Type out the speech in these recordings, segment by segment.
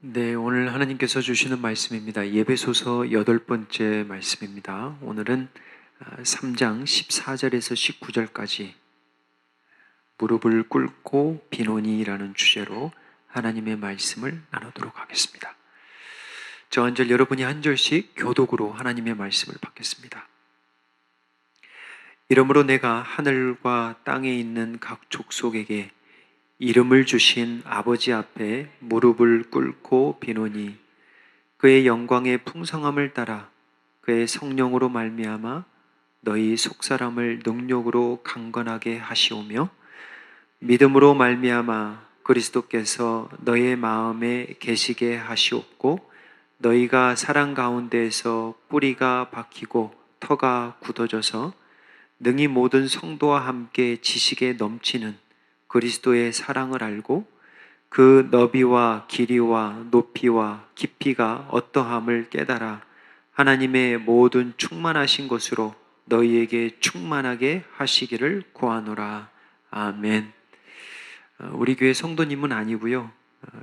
네, 오늘 하나님께서 주시는 말씀입니다. 예배소서 8번째 말씀입니다. 오늘은 3장 14절에서 19절까지 무릎을 꿇고 비노니라는 주제로 하나님의 말씀을 나누도록 하겠습니다. 저 한 절 여러분이 한 절씩 교독으로 하나님의 말씀을 받겠습니다. 이러므로 내가 하늘과 땅에 있는 각 족속에게 이름을 주신 아버지 앞에 무릎을 꿇고 비노니 그의 영광의 풍성함을 따라 그의 성령으로 말미암아 너희 속사람을 능력으로 강건하게 하시오며 믿음으로 말미암아 그리스도께서 너희의 마음에 계시게 하시옵고 너희가 사랑 가운데에서 뿌리가 박히고 터가 굳어져서 능히 모든 성도와 함께 지식에 넘치는 그리스도의 사랑을 알고 그 너비와 길이와 높이와 깊이가 어떠함을 깨달아 하나님의 모든 충만하신 것으로 너희에게 충만하게 하시기를 구하노라. 아멘. 우리 교회 성도님은 아니고요.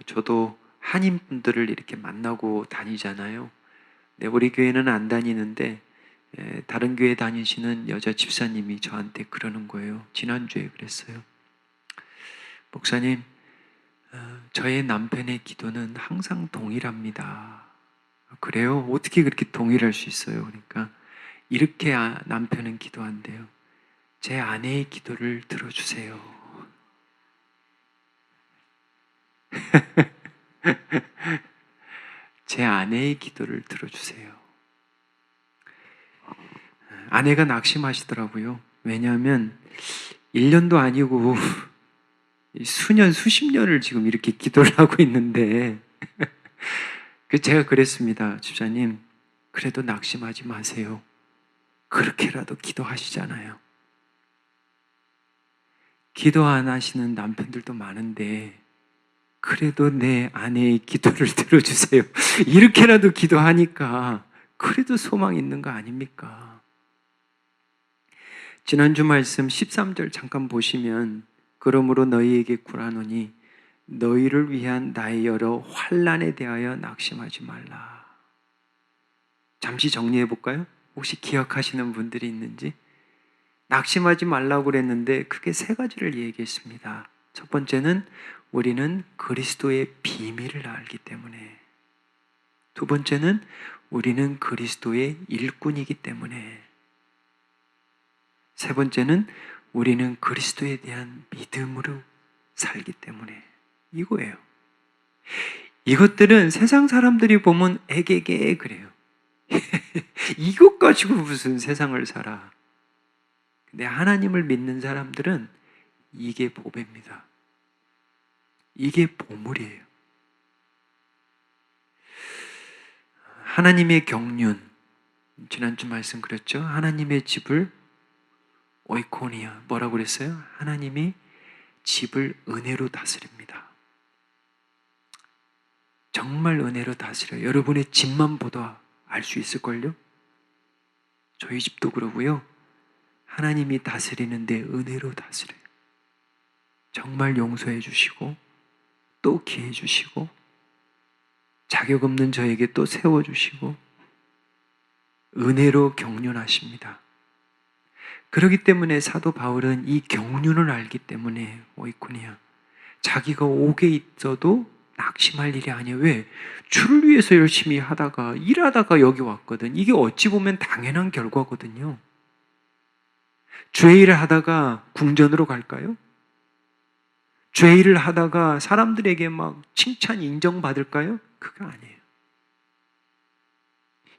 저도 한인분들을 이렇게 만나고 다니잖아요. 네, 우리 교회는 안 다니는데 다른 교회 다니시는 여자 집사님이 저한테 그러는 거예요. 지난주에 그랬어요. 목사님, 저의 남편의 기도는 항상 동일합니다. 그래요? 어떻게 그렇게 동일할 수 있어요? 그러니까 이렇게 남편은 기도한대요. 제 아내의 기도를 들어주세요. 제 아내의 기도를 들어주세요. 아내가 낙심하시더라고요. 왜냐하면 1년도 아니고 수년, 수십 년을 지금 이렇게 기도를 하고 있는데 제가 그랬습니다. 집사님, 그래도 낙심하지 마세요. 그렇게라도 기도하시잖아요. 기도 안 하시는 남편들도 많은데 그래도 내 아내의 기도를 들어주세요. 이렇게라도 기도하니까 그래도 소망 있는 거 아닙니까? 지난주 말씀 13절 잠깐 보시면 그러므로 너희에게 구하노니 너희를 위한 나의 여러 환난에 대하여 낙심하지 말라. 잠시 정리해 볼까요? 혹시 기억하시는 분들이 있는지? 낙심하지 말라고 그랬는데 크게 세 가지를 얘기했습니다. 첫 번째는 우리는 그리스도의 비밀을 알기 때문에, 두 번째는 우리는 그리스도의 일꾼이기 때문에, 세 번째는 우리는 그리스도에 대한 믿음으로 살기 때문에, 이거예요. 이것들은 세상 사람들이 보면 애게게 그래요. 이것 가지고 무슨 세상을 살아. 근데 하나님을 믿는 사람들은 이게 보배입니다. 이게 보물이에요. 하나님의 경륜, 지난주 말씀 그랬죠? 하나님의 집을 오이코니아, 뭐라고 그랬어요? 하나님이 집을 은혜로 다스립니다. 정말 은혜로 다스려요. 여러분의 집만 보다 알 수 있을걸요? 저희 집도 그러고요. 하나님이 다스리는데 은혜로 다스려요. 정말 용서해 주시고 또 기회 주시고 자격 없는 저에게 또 세워주시고 은혜로 경륜하십니다. 그렇기 때문에 사도 바울은 이 경륜을 알기 때문에 오이코니아, 자기가 옥에 있어도 낙심할 일이 아니에요. 왜? 주를 위해서 열심히 하다가 일하다가 여기 왔거든. 이게 어찌 보면 당연한 결과거든요. 죄 일을 하다가 궁전으로 갈까요? 죄 일을 하다가 사람들에게 막 칭찬 인정받을까요? 그거 아니에요.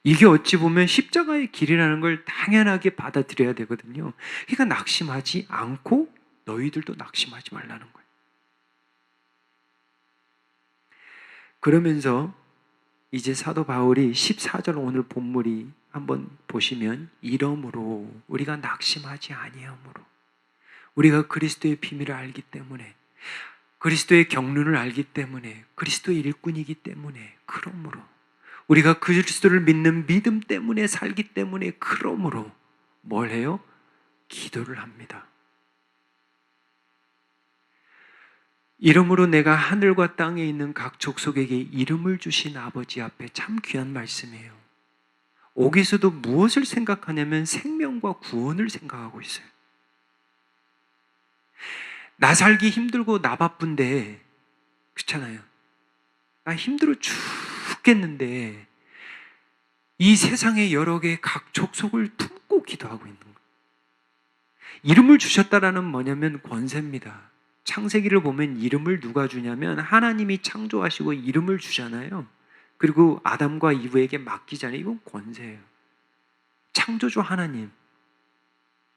이게 어찌 보면 십자가의 길이라는 걸 당연하게 받아들여야 되거든요. 그러니까 낙심하지 않고 너희들도 낙심하지 말라는 거예요. 그러면서 이제 사도 바울이 14절 오늘 본문이 한번 보시면 이러므로 우리가 낙심하지 아니하므로 우리가 그리스도의 비밀을 알기 때문에 그리스도의 경륜을 알기 때문에 그리스도의 일꾼이기 때문에 그러므로 우리가 그리스도를 믿는 믿음 때문에 살기 때문에 그러므로 뭘 해요? 기도를 합니다. 이름으로 내가 하늘과 땅에 있는 각 족속에게 이름을 주신 아버지 앞에 참 귀한 말씀이에요. 옥에서도 무엇을 생각하냐면 생명과 구원을 생각하고 있어요. 나 살기 힘들고 나 바쁜데, 그렇잖아요. 나 힘들어 죽겠는데 이 세상의 여러 개의 각 족속을 품고 기도하고 있는 거예요. 이름을 주셨다라는 뭐냐면 권세입니다. 창세기를 보면 이름을 누가 주냐면 하나님이 창조하시고 이름을 주잖아요. 그리고 아담과 이브에게 맡기잖아요. 이건 권세예요. 창조주 하나님,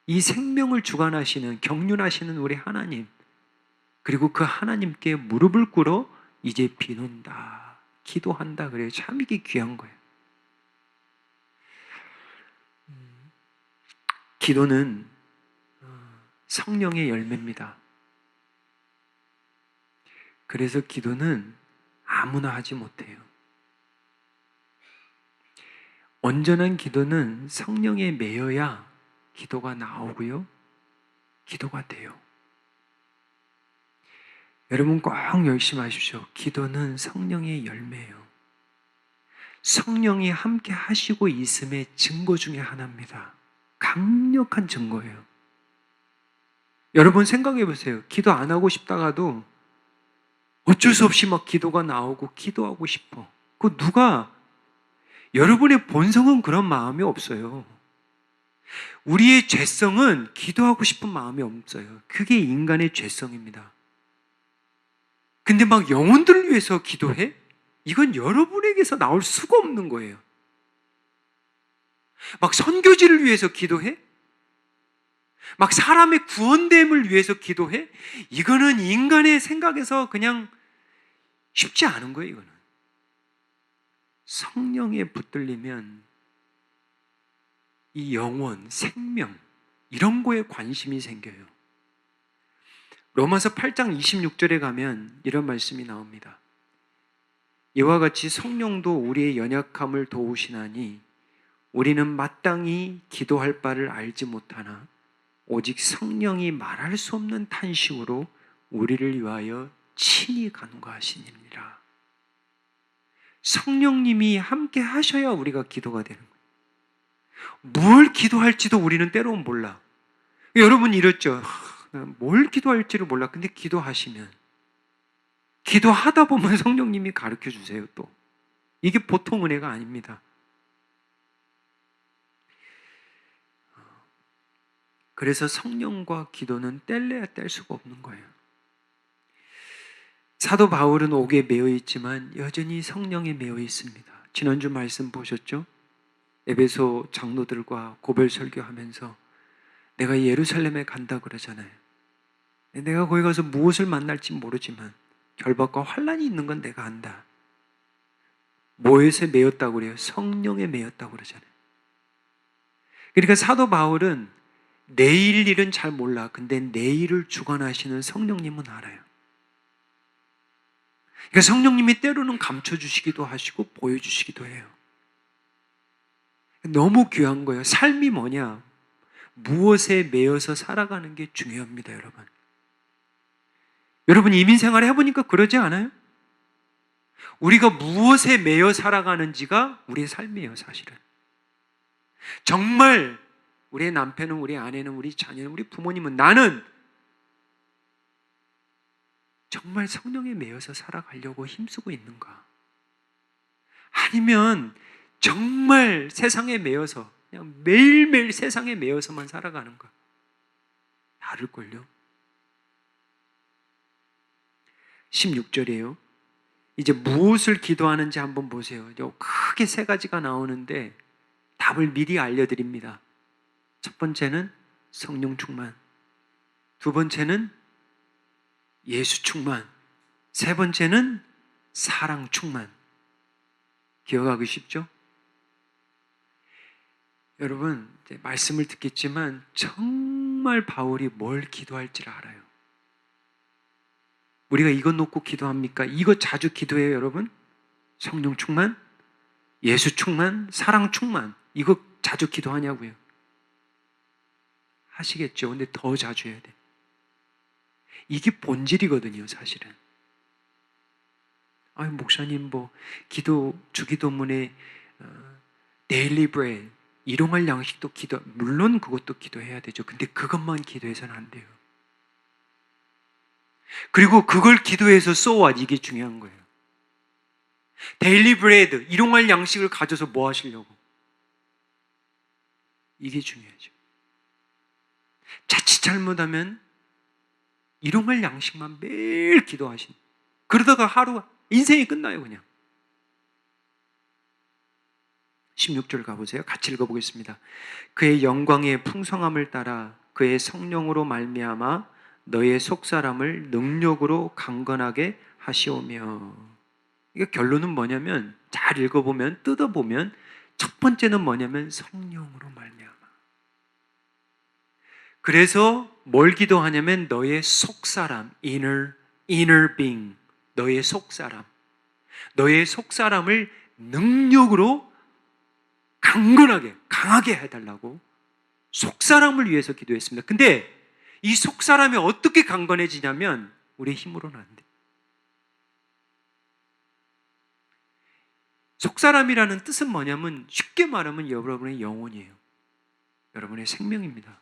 이 생명을 주관하시는, 경륜하시는 우리 하나님, 그리고 그 하나님께 무릎을 꿇어 이제 비논다, 기도한다 그래요. 참 이게 귀한 거예요. 기도는 성령의 열매입니다. 그래서 기도는 아무나 하지 못해요. 온전한 기도는 성령에 매여야 기도가 나오고요, 기도가 돼요. 여러분 꼭 열심히 하십시오. 기도는 성령의 열매예요. 성령이 함께 하시고 있음의 증거 중에 하나입니다. 강력한 증거예요. 여러분 생각해 보세요. 기도 안 하고 싶다가도 어쩔 수 없이 막 기도가 나오고 기도하고 싶어. 그 누가, 여러분의 본성은 그런 마음이 없어요. 우리의 죄성은 기도하고 싶은 마음이 없어요. 그게 인간의 죄성입니다. 근데 막 영혼들을 위해서 기도해? 이건 여러분에게서 나올 수가 없는 거예요. 막 선교지를 위해서 기도해? 막 사람의 구원됨을 위해서 기도해? 이거는 인간의 생각에서 그냥 쉽지 않은 거예요, 이거는. 성령에 붙들리면 이 영혼, 생명, 이런 거에 관심이 생겨요. 로마서 8장 26절에 가면 이런 말씀이 나옵니다. 이와 같이 성령도 우리의 연약함을 도우시나니 우리는 마땅히 기도할 바를 알지 못하나 오직 성령이 말할 수 없는 탄식으로 우리를 위하여 친히 간구하시니라. 성령님이 함께 하셔야 우리가 기도가 되는 거예요. 뭘 기도할지도 우리는 때로는 몰라. 여러분 이랬죠. 뭘 기도할지를 몰라. 근데 기도하시면, 기도하다 보면 성령님이 가르쳐 주세요. 또 이게 보통 은혜가 아닙니다. 그래서 성령과 기도는 뗄래야 뗄 수가 없는 거예요. 사도 바울은 옥에 매여 있지만 여전히 성령에 매여 있습니다. 지난주 말씀 보셨죠? 에베소 장로들과 고별 설교하면서 내가 예루살렘에 간다 그러잖아요. 내가 거기 가서 무엇을 만날지 모르지만 결박과 환난이 있는 건 내가 안다. 뭐에서 매였다고 그래요? 성령에 매였다고 그러잖아요. 그러니까 사도 바울은 내일 일은 잘 몰라. 근데 내일을 주관하시는 성령님은 알아요. 그러니까 성령님이 때로는 감춰주시기도 하시고 보여주시기도 해요. 너무 귀한 거예요. 삶이 뭐냐? 무엇에 매여서 살아가는 게 중요합니다, 여러분. 여러분 이민 생활 해보니까 그러지 않아요? 우리가 무엇에 매여 살아가는지가 우리의 삶이에요, 사실은. 정말 우리의 남편은, 우리 아내는, 우리 자녀는, 우리 부모님은, 나는 정말 성령에 매여서 살아가려고 힘쓰고 있는가? 아니면 정말 세상에 매여서 그냥 매일매일 세상에 매여서만 살아가는가? 다를걸요. 16절이에요. 이제 무엇을 기도하는지 한번 보세요. 크게 세 가지가 나오는데 답을 미리 알려드립니다. 첫 번째는 성령 충만, 두 번째는 예수 충만, 세 번째는 사랑 충만. 기억하기 쉽죠? 여러분 이제 말씀을 듣겠지만 정말 바울이 뭘 기도할지를 알아요. 우리가 이거 놓고 기도합니까? 이거 자주 기도해요, 여러분? 성령 충만, 예수 충만, 사랑 충만. 이거 자주 기도하냐고요? 하시겠죠. 근데 더 자주 해야 돼. 이게 본질이거든요, 사실은. 아유, 목사님, 주기도문에 데일리 브레드, 일용할 양식도 물론 그것도 기도해야 되죠. 근데 그것만 기도해서는 안 돼요. 그리고 그걸 기도해서 so what, 이게 중요한 거예요. 데일리 브레드, 일용할 양식을 가져서 뭐 하시려고? 이게 중요하죠. 자칫 잘못하면 일용할 양식만 매일 기도하신, 그러다가 하루 인생이 끝나요, 그냥. 16절 가보세요. 같이 읽어보겠습니다. 그의 영광의 풍성함을 따라 그의 성령으로 말미암아 너의 속사람을 능력으로 강건하게 하시오며. 이게 결론은 뭐냐면, 잘 읽어보면, 뜯어보면 첫 번째는 뭐냐면 성령으로 말미암아. 그래서 뭘 기도하냐면 너의 속사람, inner being, 너의 속사람, 너의 속사람을 능력으로 강건하게, 강하게 해달라고 속사람을 위해서 기도했습니다. 근데 이 속사람이 어떻게 강건해지냐면 우리의 힘으로는 안 돼. 속사람이라는 뜻은 뭐냐면 쉽게 말하면 여러분의 영혼이에요. 여러분의 생명입니다.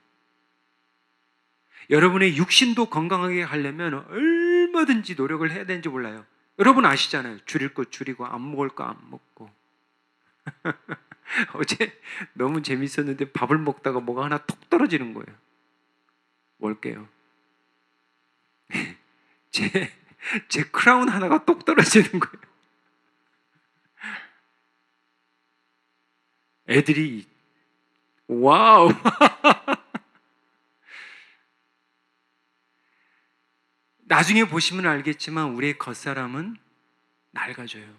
여러분의 육신도 건강하게 하려면 얼마든지 노력을 해야 되는지 몰라요. 여러분 아시잖아요. 줄일 거 줄이고 안 먹을 거 안 먹고. 어제 너무 재밌었는데 밥을 먹다가 뭐가 하나 톡 떨어지는 거예요. 뭘게요? 제 크라운 하나가 똑 떨어지는 거예요. 애들이 와우. 나중에 보시면 알겠지만 우리의 겉사람은 낡아져요.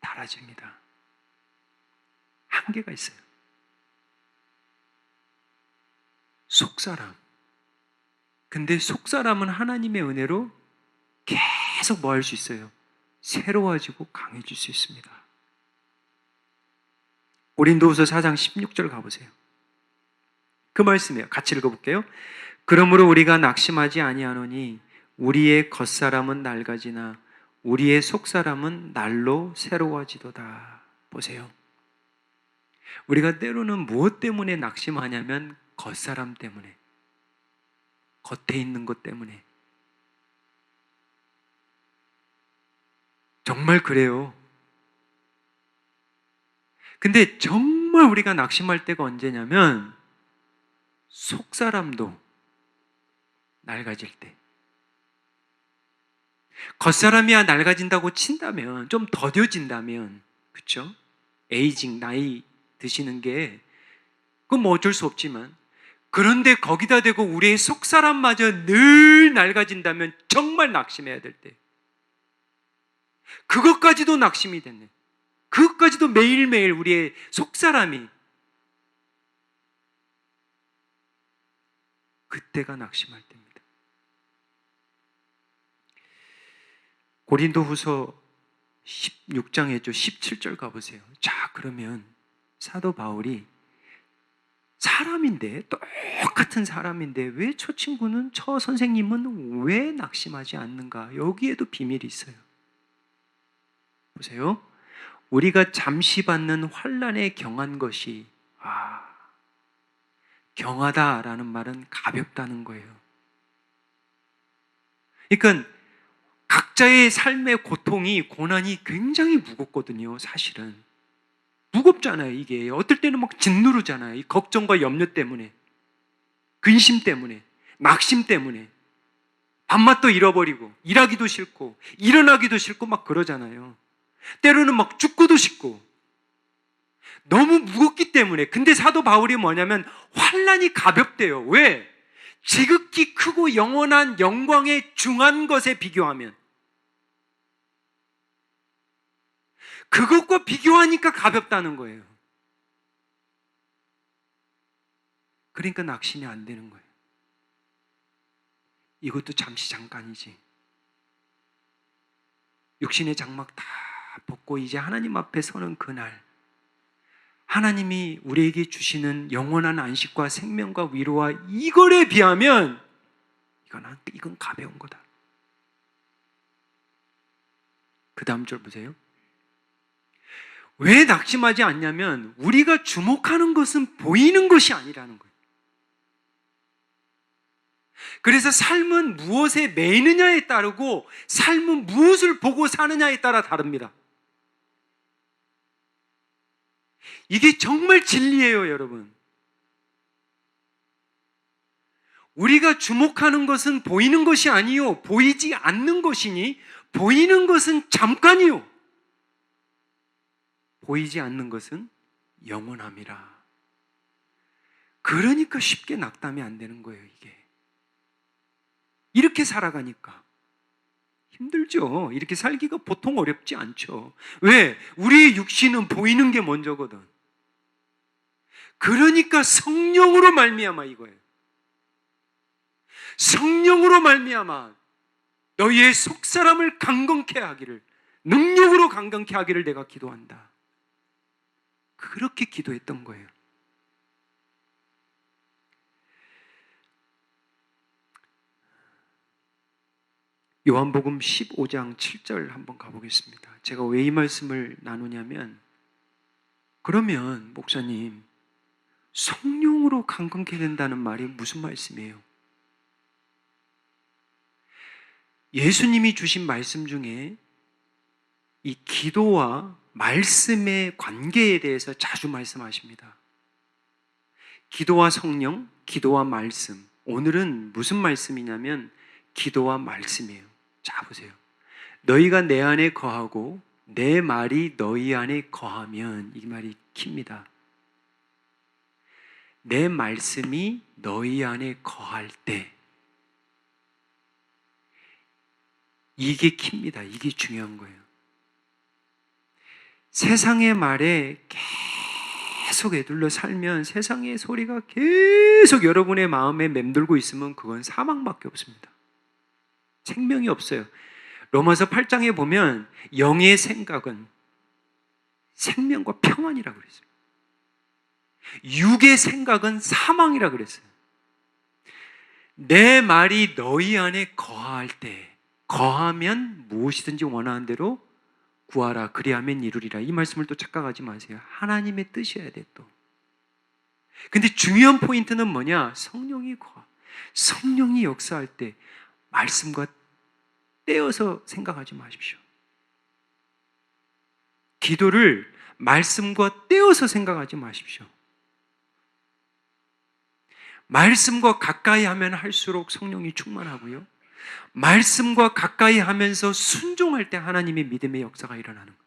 닳아집니다. 한계가 있어요. 속사람. 근데 속사람은 하나님의 은혜로 계속 뭐 할 수 있어요? 새로워지고 강해질 수 있습니다. 고린도후서 4장 16절 가보세요. 그 말씀이에요. 같이 읽어볼게요. 그러므로 우리가 낙심하지 아니하노니 우리의 겉사람은 낡아지나 우리의 속사람은 날로 새로워지도다. 보세요. 우리가 때로는 무엇 때문에 낙심하냐면 겉사람 때문에, 겉에 있는 것 때문에. 정말 그래요. 근데 정말 우리가 낙심할 때가 언제냐면 속사람도 낡아질 때. 겉사람이야 낡아진다고 친다면, 좀 더뎌진다면, 그렇죠? 에이징, 나이 드시는 게 그건 뭐 어쩔 수 없지만, 그런데 거기다 대고 우리의 속사람마저 늘 낡아진다면 정말 낙심해야 될 때. 그것까지도 낙심이 됐네. 그것까지도 매일매일 우리의 속사람이, 그때가 낙심할 때입니다. 고린도후서 16장에 17절 가보세요. 자, 그러면 사도 바울이 사람인데, 똑같은 사람인데 왜 저 친구는, 저 선생님은 왜 낙심하지 않는가? 여기에도 비밀이 있어요. 보세요. 우리가 잠시 받는 환난에 경한 것이, 경하다라는 말은 가볍다는 거예요. 그러니까 각자의 삶의 고통이, 고난이 굉장히 무겁거든요, 사실은. 무겁잖아요, 이게. 어떨 때는 막 짓누르잖아요. 이 걱정과 염려 때문에, 근심 때문에, 낙심 때문에. 밥맛도 잃어버리고, 일하기도 싫고, 일어나기도 싫고 막 그러잖아요. 때로는 막 죽고도 싶고. 너무 무겁기 때문에. 근데 사도 바울이 뭐냐면 환난이 가볍대요. 왜? 지극히 크고 영원한 영광의 중한 것에 비교하면. 그것과 비교하니까 가볍다는 거예요. 그러니까 낙심이 안 되는 거예요. 이것도 잠시 잠깐이지. 육신의 장막 다 벗고 이제 하나님 앞에 서는 그날, 하나님이 우리에게 주시는 영원한 안식과 생명과 위로와 이거에 비하면 이건 가벼운 거다. 그 다음 절 보세요. 왜 낙심하지 않냐면 우리가 주목하는 것은 보이는 것이 아니라는 거예요. 그래서 삶은 무엇에 매이느냐에 따르고 삶은 무엇을 보고 사느냐에 따라 다릅니다. 이게 정말 진리예요, 여러분. 우리가 주목하는 것은 보이는 것이 아니요 보이지 않는 것이니 보이는 것은 잠깐이요 보이지 않는 것은 영원함이라. 그러니까 쉽게 낙담이 안 되는 거예요. 이게 이렇게 살아가니까 힘들죠. 이렇게 살기가 보통 어렵지 않죠. 왜? 우리의 육신은 보이는 게 먼저거든. 그러니까 성령으로 말미암아 이거예요. 성령으로 말미암아 너희의 속사람을 강건케 하기를, 능력으로 강건케 하기를 내가 기도한다. 그렇게 기도했던 거예요. 요한복음 15장 7절 한번 가보겠습니다. 제가 왜 이 말씀을 나누냐면, 그러면 목사님 성령으로 강건케 된다는 말이 무슨 말씀이에요? 예수님이 주신 말씀 중에 이 기도와 말씀의 관계에 대해서 자주 말씀하십니다. 기도와 성령, 기도와 말씀. 오늘은 무슨 말씀이냐면 기도와 말씀이에요. 자, 보세요. 너희가 내 안에 거하고 내 말이 너희 안에 거하면, 이 말이 킵니다. 내 말씀이 너희 안에 거할 때, 이게 킵니다. 이게 중요한 거예요. 세상의 말에 계속 에둘러 살면, 세상의 소리가 계속 여러분의 마음에 맴돌고 있으면 그건 사망밖에 없습니다. 생명이 없어요. 로마서 8장에 보면 영의 생각은 생명과 평안이라고 그랬어요. 육의 생각은 사망이라고 그랬어요. 내 말이 너희 안에 거할 때, 거하면 무엇이든지 원하는 대로 구하라 그리하면 이루리라. 이 말씀을 또 착각하지 마세요. 하나님의 뜻이어야 돼 또. 근데 중요한 포인트는 뭐냐? 성령이 역사할 때 말씀과 떼어서 생각하지 마십시오. 기도를 말씀과 떼어서 생각하지 마십시오. 말씀과 가까이 하면 할수록 성령이 충만하고요. 말씀과 가까이 하면서 순종할 때 하나님의 믿음의 역사가 일어나는 거예요.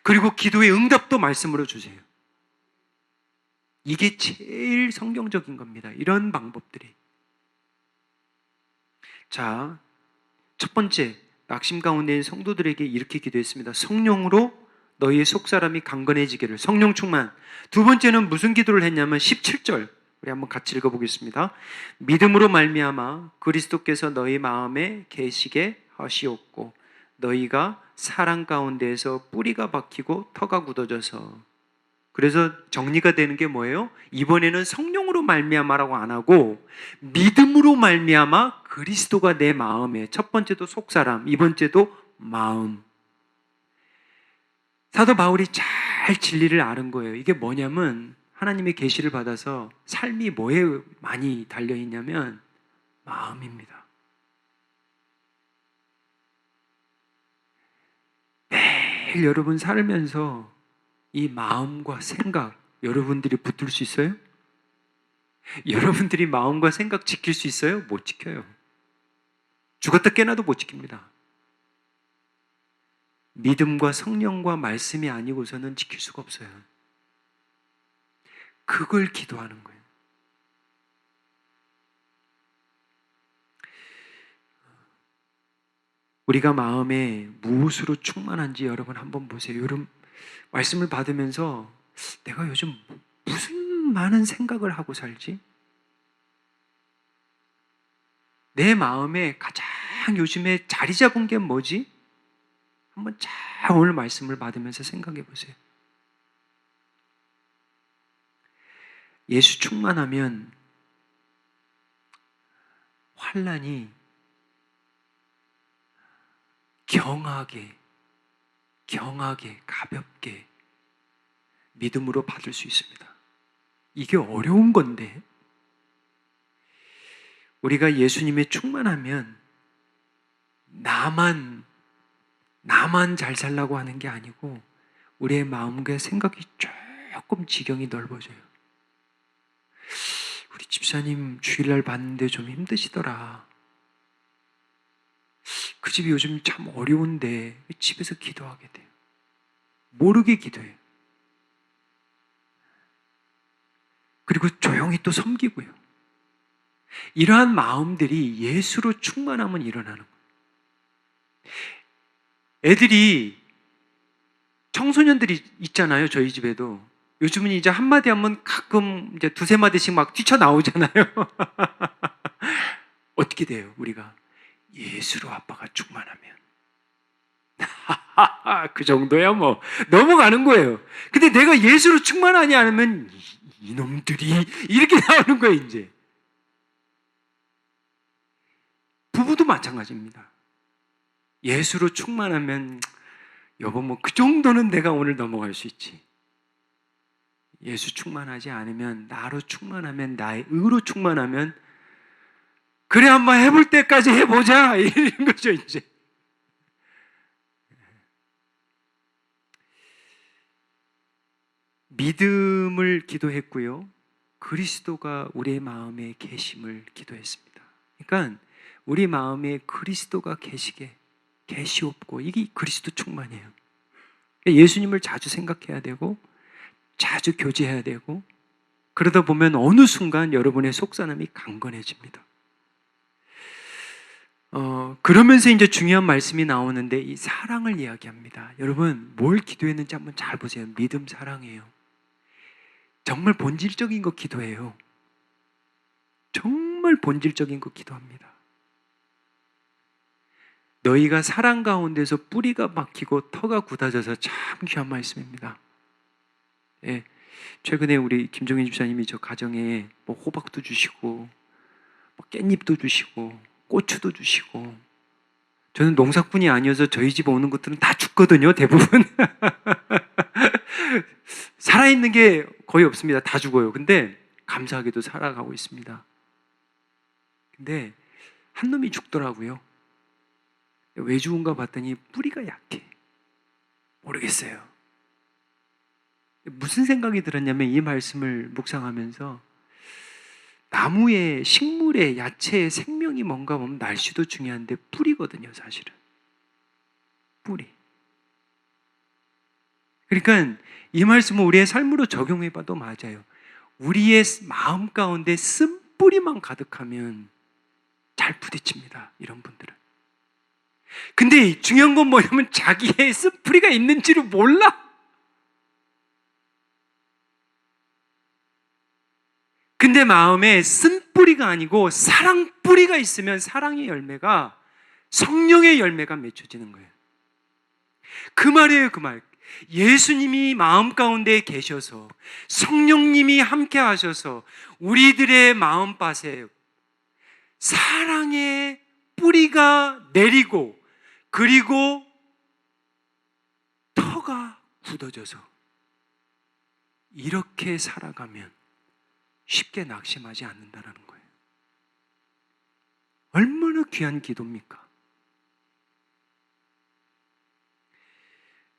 그리고 기도의 응답도 말씀으로 주세요. 이게 제일 성경적인 겁니다. 이런 방법들이. 자, 첫 번째, 낙심 가운데 있는 성도들에게 이렇게 기도했습니다. 성령으로 너희의 속사람이 강건해지기를, 성령 충만. 두 번째는 무슨 기도를 했냐면 17절, 우리 한번 같이 읽어보겠습니다. 믿음으로 말미암아 그리스도께서 너희 마음에 계시게 하시옵고 너희가 사랑 가운데에서 뿌리가 박히고 터가 굳어져서. 그래서 정리가 되는 게 뭐예요? 이번에는 성령으로 말미암아라고 안 하고 믿음으로 말미암아 그리스도가 내 마음에, 첫 번째도 속사람, 이번째도 마음. 사도 바울이 잘 진리를 아는 거예요. 이게 뭐냐면 하나님의 계시를 받아서 삶이 뭐에 많이 달려있냐면 마음입니다. 매일 여러분 살면서 이 마음과 생각, 여러분들이 붙들 수 있어요? 여러분들이 마음과 생각 지킬 수 있어요? 못 지켜요. 죽었다 깨나도 못 지킵니다. 믿음과 성령과 말씀이 아니고서는 지킬 수가 없어요. 그걸 기도하는 거예요. 우리가 마음에 무엇으로 충만한지 여러분 한번 보세요. 여러분 말씀을 받으면서 내가 요즘 무슨 많은 생각을 하고 살지? 내 마음에 가장 요즘에 자리 잡은 게 뭐지? 한번 잘 오늘 말씀을 받으면서 생각해 보세요. 예수 충만하면 환난이 경하게 가볍게 믿음으로 받을 수 있습니다. 이게 어려운 건데 우리가 예수님의 충만하면 나만 잘 살라고 하는 게 아니고 우리의 마음과 생각이 조금 지경이 넓어져요. 우리 집사님 주일날 봤는데 좀 힘드시더라. 그 집이 요즘 참 어려운데 집에서 기도하게 돼요. 모르게 기도해요. 그리고 조용히 또 섬기고요. 이러한 마음들이 예수로 충만하면 일어나는 거예요. 애들이, 청소년들이 있잖아요, 저희 집에도. 요즘은 이제 한마디 하면 가끔 이제 두세 마디씩 막 뛰쳐나오잖아요. 어떻게 돼요, 우리가? 예수로 아빠가 충만하면. 그 정도야 뭐. 넘어가는 거예요. 근데 내가 예수로 충만하지 않으면 이놈들이 이렇게 나오는 거예요, 이제. 부부도 마찬가지입니다. 예수로 충만하면 여보 뭐 그 정도는 내가 오늘 넘어갈 수 있지. 예수 충만하지 않으면, 나로 충만하면, 나의 의로 충만하면 그래 한번 해볼 때까지 해보자 이런 거죠, 이제. 믿음을 기도했고요. 그리스도가 우리의 마음에 계심을 기도했습니다. 그러니까 우리 마음에 그리스도가 계시옵고, 이게 그리스도 충만이에요. 예수님을 자주 생각해야 되고 자주 교제해야 되고, 그러다 보면 어느 순간 여러분의 속사람이 강건해집니다. 그러면서 이제 중요한 말씀이 나오는데 이 사랑을 이야기합니다. 여러분 뭘 기도했는지 한번 잘 보세요. 믿음, 사랑이에요. 정말 본질적인 거 기도해요. 정말 본질적인 거 기도합니다. 너희가 사랑 가운데서 뿌리가 박히고 터가 굳어져서 참 귀한 말씀입니다. 예, 최근에 우리 김종인 집사님이 저 가정에 뭐 호박도 주시고 뭐 깻잎도 주시고 고추도 주시고, 저는 농사꾼이 아니어서 저희 집 오는 것들은 다 죽거든요, 대부분. 살아있는 게 거의 없습니다. 다 죽어요. 근데 감사하게도 살아가고 있습니다. 근데 한 놈이 죽더라고요. 왜 죽은가 봤더니 뿌리가 약해. 모르겠어요. 무슨 생각이 들었냐면 이 말씀을 묵상하면서 나무에, 식물에, 야채에 생명이 뭔가 보면 날씨도 중요한데 뿌리거든요, 사실은. 뿌리. 그러니까 이 말씀은 우리의 삶으로 적용해봐도 맞아요. 우리의 마음 가운데 쓴뿌리만 가득하면 잘 부딪힙니다, 이런 분들은. 근데 중요한 건 뭐냐면 자기의 쓴뿌리가 있는지를 몰라. 근데 마음에 쓴뿌리가 아니고 사랑뿌리가 있으면 사랑의 열매가, 성령의 열매가 맺혀지는 거예요. 그 말이에요, 그 말. 예수님이 마음 가운데 계셔서, 성령님이 함께 하셔서 우리들의 마음밭에 사랑의 뿌리가 내리고, 그리고 터가 굳어져서 이렇게 살아가면 쉽게 낙심하지 않는다는 거예요. 얼마나 귀한 기도입니까?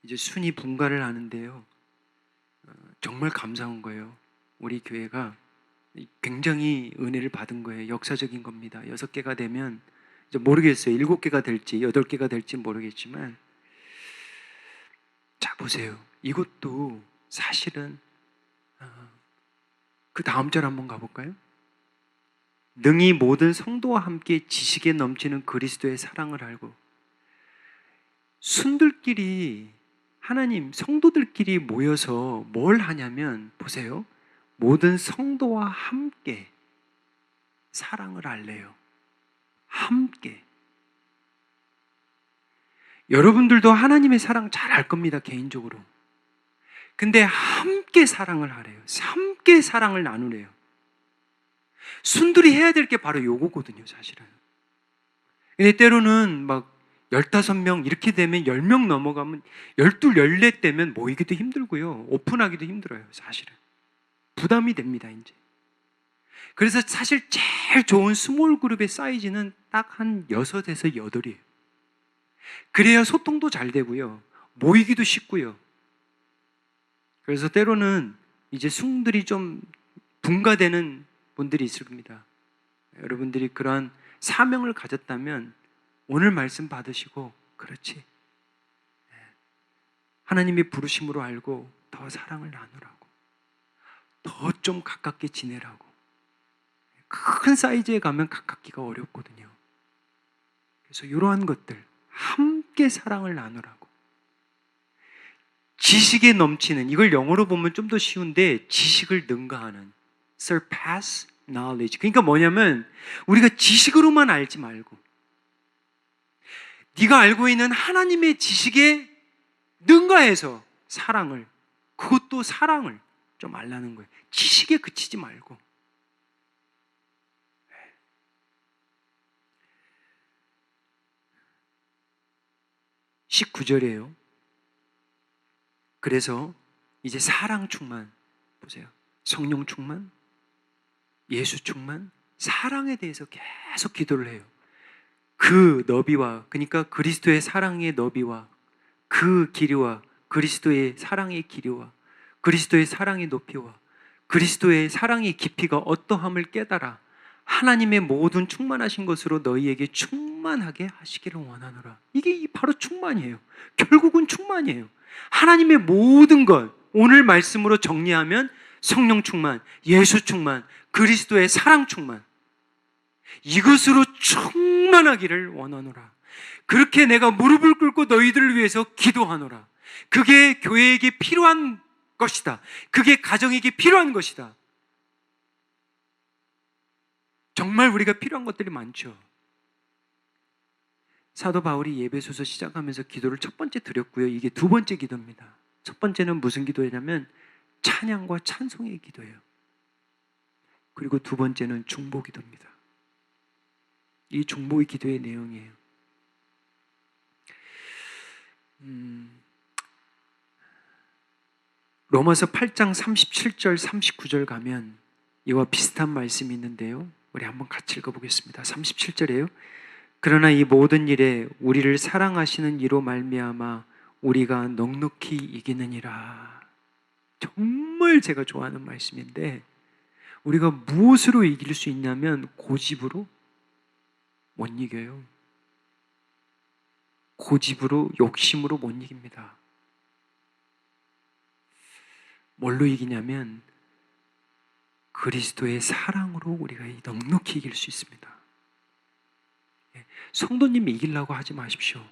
이제 순위 분가를 하는데요. 정말 감사한 거예요. 우리 교회가 굉장히 은혜를 받은 거예요. 역사적인 겁니다. 6개가 되면 이제 모르겠어요. 7개가 될지 8개가 될지 모르겠지만, 자 보세요. 이것도 사실은 그 다음 절 한번 가볼까요? 능히 모든 성도와 함께 지식에 넘치는 그리스도의 사랑을 알고. 순들끼리, 하나님 성도들끼리 모여서 뭘 하냐면 보세요. 모든 성도와 함께 사랑을 알래요. 함께. 여러분들도 하나님의 사랑 잘 알 겁니다, 개인적으로. 근데 함께 사랑을 하래요. 함께 사랑을 나누래요. 순들이 해야 될 게 바로 요거거든요, 사실은. 근데 때로는 막 15명 이렇게 되면 10명 넘어가면 12, 14 되면 모이기도 힘들고요. 오픈하기도 힘들어요, 사실은. 부담이 됩니다, 이제. 그래서 사실 제일 좋은 스몰 그룹의 사이즈는 딱 한 6에서 8이에요. 그래야 소통도 잘 되고요. 모이기도 쉽고요. 그래서 때로는 이제 숭들이 좀 분가되는 분들이 있을 겁니다. 여러분들이 그러한 사명을 가졌다면 오늘 말씀 받으시고, 그렇지, 하나님의 부르심으로 알고 더 사랑을 나누라고, 더 좀 가깝게 지내라고. 큰 사이즈에 가면 가깝기가 어렵거든요. 그래서 이러한 것들 함께 사랑을 나누라고. 지식에 넘치는, 이걸 영어로 보면 좀 더 쉬운데 지식을 능가하는, surpass knowledge. 그러니까 뭐냐면 우리가 지식으로만 알지 말고 네가 알고 있는 하나님의 지식에 능가해서 사랑을, 그것도 사랑을 좀 알라는 거예요. 지식에 그치지 말고. 19절이에요. 그래서 이제 사랑 충만, 보세요. 성령 충만, 예수 충만, 사랑에 대해서 계속 기도를 해요. 그 너비와, 그러니까 그리스도의 사랑의 너비와 그 길이와 그리스도의 사랑의 길이와 그리스도의 사랑의 높이와 그리스도의 사랑의 깊이가 어떠함을 깨달아 하나님의 모든 충만하신 것으로 너희에게 충만하게 하시기를 원하노라. 이게 바로 충만이에요. 결국은 충만이에요. 하나님의 모든 것, 오늘 말씀으로 정리하면 성령 충만, 예수 충만, 그리스도의 사랑 충만, 이것으로 충만하기를 원하노라. 그렇게 내가 무릎을 꿇고 너희들을 위해서 기도하노라. 그게 교회에게 필요한 것이다. 그게 가정에게 필요한 것이다. 정말 우리가 필요한 것들이 많죠. 사도 바울이 예배소서 시작하면서 기도를 첫 번째 드렸고요. 이게 두 번째 기도입니다. 첫 번째는 무슨 기도냐면 찬양과 찬송의 기도예요. 그리고 두 번째는 중보 기도입니다. 이 중보의 기도의 내용이에요. 로마서 8장 37절 39절 가면 이와 비슷한 말씀이 있는데요. 우리 한번 같이 읽어보겠습니다. 37절이에요. 그러나 이 모든 일에 우리를 사랑하시는 이로 말미암아 우리가 넉넉히 이기느니라. 정말 제가 좋아하는 말씀인데, 우리가 무엇으로 이길 수 있냐면 고집으로 못 이겨요. 고집으로, 욕심으로 못 이깁니다. 뭘로 이기냐면 그리스도의 사랑으로 우리가 넉넉히 이길 수 있습니다. 성도님이 이기려고 하지 마십시오.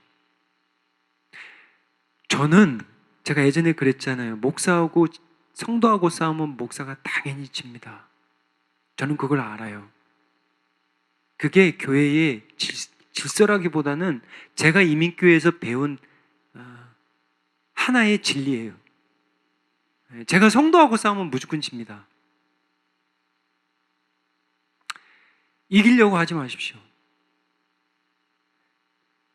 저는 제가 예전에 그랬잖아요. 목사하고 성도하고 싸우면 목사가 당연히 집니다. 저는 그걸 알아요. 그게 교회의 질서라기보다는 제가 이민교회에서 배운 하나의 진리예요. 제가 성도하고 싸우면 무조건 집니다. 이기려고 하지 마십시오.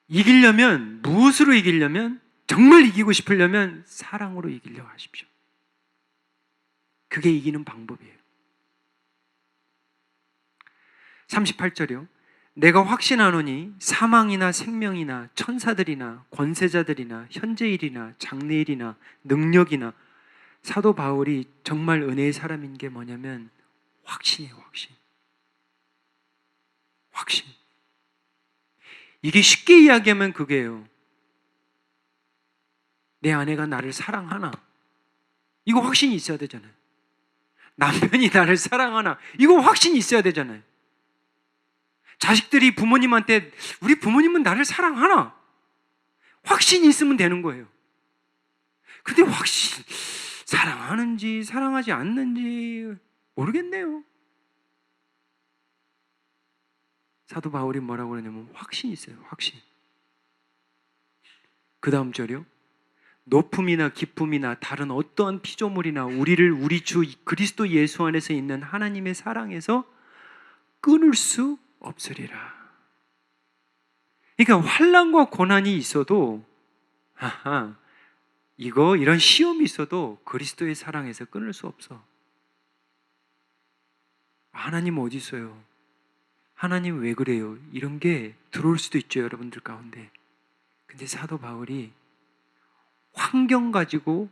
이기려면, 무엇으로 이기려면, 정말 이기고 싶으려면 사랑으로 이기려고 하십시오. 그게 이기는 방법이에요. 38절이요. 내가 확신하노니 사망이나 생명이나 천사들이나 권세자들이나 현재일이나 장래일이나 능력이나, 사도 바울이 정말 은혜의 사람인 게 뭐냐면 확신이에요. 확신. 확신. 이게 쉽게 이야기하면 그게요. 내 아내가 나를 사랑하나? 이거 확신이 있어야 되잖아요. 남편이 나를 사랑하나? 이거 확신이 있어야 되잖아요. 자식들이 부모님한테 우리 부모님은 나를 사랑하나? 확신이 있으면 되는 거예요. 근데 확신, 사랑하는지 사랑하지 않는지 모르겠네요. 사도 바울이 뭐라고 그러냐면 확신이 있어요. 확신. 그 다음 절이요. 높음이나 기쁨이나 다른 어떠한 피조물이나 우리를 우리 주 그리스도 예수 안에서 있는 하나님의 사랑에서 끊을 수 없으리라. 그러니까 환난과 고난이 있어도 이런 시험이 있어도 그리스도의 사랑에서 끊을 수 없어. 하나님 어디 있어요? 하나님 왜 그래요? 이런 게 들어올 수도 있죠, 여러분들 가운데. 근데 사도 바울이 환경 가지고,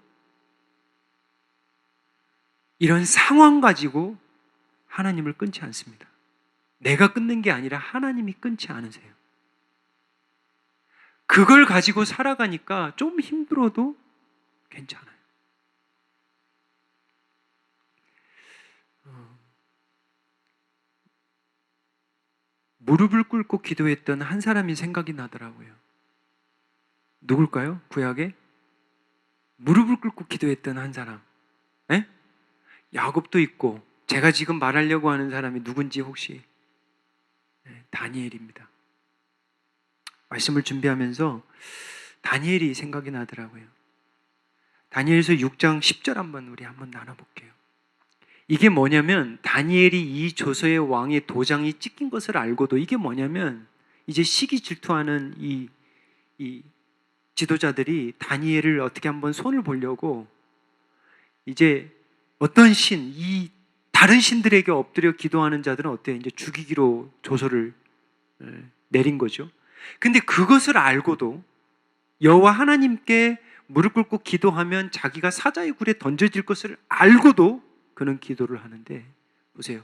이런 상황 가지고 하나님을 끊지 않습니다. 내가 끊는 게 아니라 하나님이 끊지 않으세요. 그걸 가지고 살아가니까 좀 힘들어도 괜찮아요. 무릎을 꿇고 기도했던 한 사람이 생각이 나더라고요. 누굴까요? 구약에? 무릎을 꿇고 기도했던 한 사람. 에? 야곱도 있고, 제가 지금 말하려고 하는 사람이 누군지 혹시? 다니엘입니다. 말씀을 준비하면서 다니엘이 생각이 나더라고요. 다니엘서 6장 10절 우리 한번 나눠볼게요. 이게 뭐냐면, 다니엘이 이 조서의 왕의 도장이 찍힌 것을 알고도, 이게 뭐냐면 이제 시기 질투하는 이 지도자들이 다니엘을 어떻게 한번 손을 보려고 이제 어떤 이 다른 신들에게 엎드려 기도하는 자들은 어때요? 이제 죽이기로 조서를 내린 거죠. 근데 그것을 알고도, 여호와 하나님께 무릎 꿇고 기도하면 자기가 사자의 굴에 던져질 것을 알고도 그는 기도를 하는데, 보세요.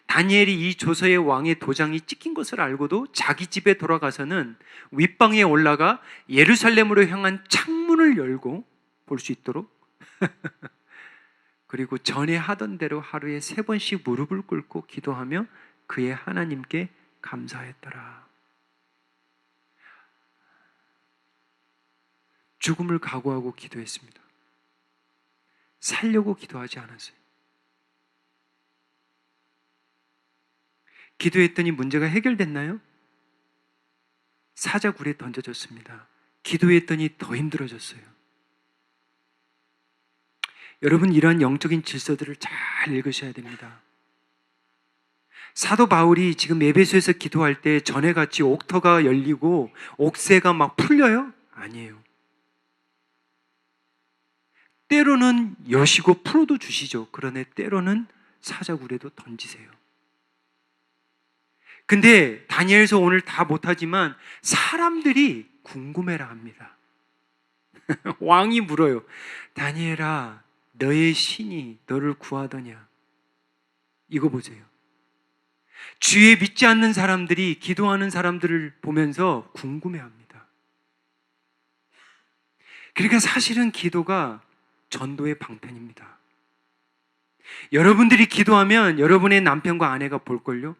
다니엘이 이 조서의 왕의 도장이 찍힌 것을 알고도 자기 집에 돌아가서는 윗방에 올라가 예루살렘으로 향한 창문을 열고 볼 수 있도록 그리고 전에 하던 대로 하루에 3번씩 무릎을 꿇고 기도하며 그의 하나님께 감사했더라. 죽음을 각오하고 기도했습니다. 살려고 기도하지 않았어요. 기도했더니 문제가 해결됐나요? 사자굴에 던져졌습니다. 기도했더니 더 힘들어졌어요. 여러분, 이러한 영적인 질서들을 잘 읽으셔야 됩니다. 사도 바울이 지금 에베소에서 기도할 때 전에 같이 옥터가 열리고 옥새가 막 풀려요? 아니에요. 때로는 여시고 풀어도 주시죠. 그러나 때로는 사자굴에도 던지세요. 근데 다니엘서 오늘 다 못하지만 사람들이 궁금해라 합니다. 왕이 물어요. 다니엘아, 너의 신이 너를 구하더냐? 이거 보세요. 주에 믿지 않는 사람들이 기도하는 사람들을 보면서 궁금해합니다. 그러니까 사실은 기도가 전도의 방편입니다. 여러분들이 기도하면 여러분의 남편과 아내가 볼걸요?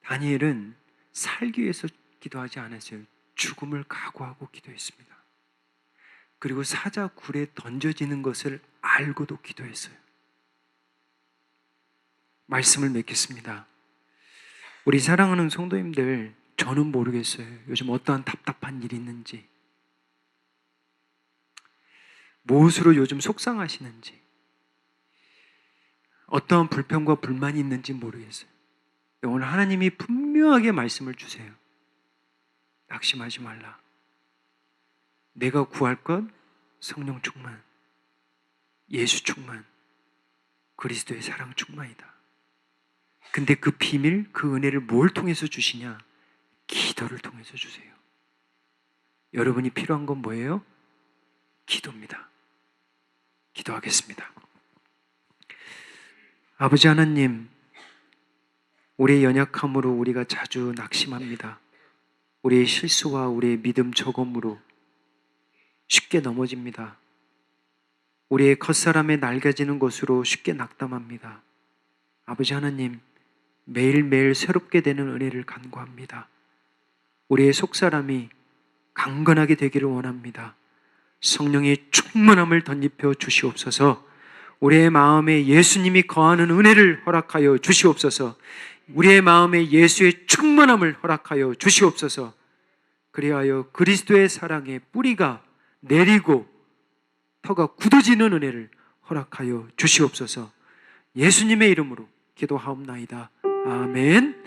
다니엘은 살기 위해서 기도하지 않았어요. 죽음을 각오하고 기도했습니다. 그리고 사자굴에 던져지는 것을 알고도 기도했어요. 말씀을 맺겠습니다. 우리 사랑하는 성도님들, 저는 모르겠어요. 요즘 어떠한 답답한 일이 있는지, 무엇으로 요즘 속상하시는지, 어떠한 불평과 불만이 있는지 모르겠어요. 오늘 하나님이 분명하게 말씀을 주세요. 낙심하지 말라. 내가 구할 것 성령 충만, 예수 충만, 그리스도의 사랑 충만이다. 근데 그 비밀, 그 은혜를 뭘 통해서 주시냐? 기도를 통해서 주세요. 여러분이 필요한 건 뭐예요? 기도입니다. 기도하겠습니다. 아버지 하나님, 우리의 연약함으로 우리가 자주 낙심합니다. 우리의 실수와 우리의 믿음 적음으로 쉽게 넘어집니다. 우리의 겉사람에 낡아지는 것으로 쉽게 낙담합니다. 아버지 하나님, 매일매일 새롭게 되는 은혜를 간구합니다. 우리의 속사람이 강건하게 되기를 원합니다. 성령의 충만함을 덧입혀 주시옵소서. 우리의 마음에 예수님이 거하는 은혜를 허락하여 주시옵소서. 우리의 마음에 예수의 충만함을 허락하여 주시옵소서. 그리하여 그리스도의 사랑의 뿌리가 내리고 터가 굳어지는 은혜를 허락하여 주시옵소서. 예수님의 이름으로 기도하옵나이다. 아멘.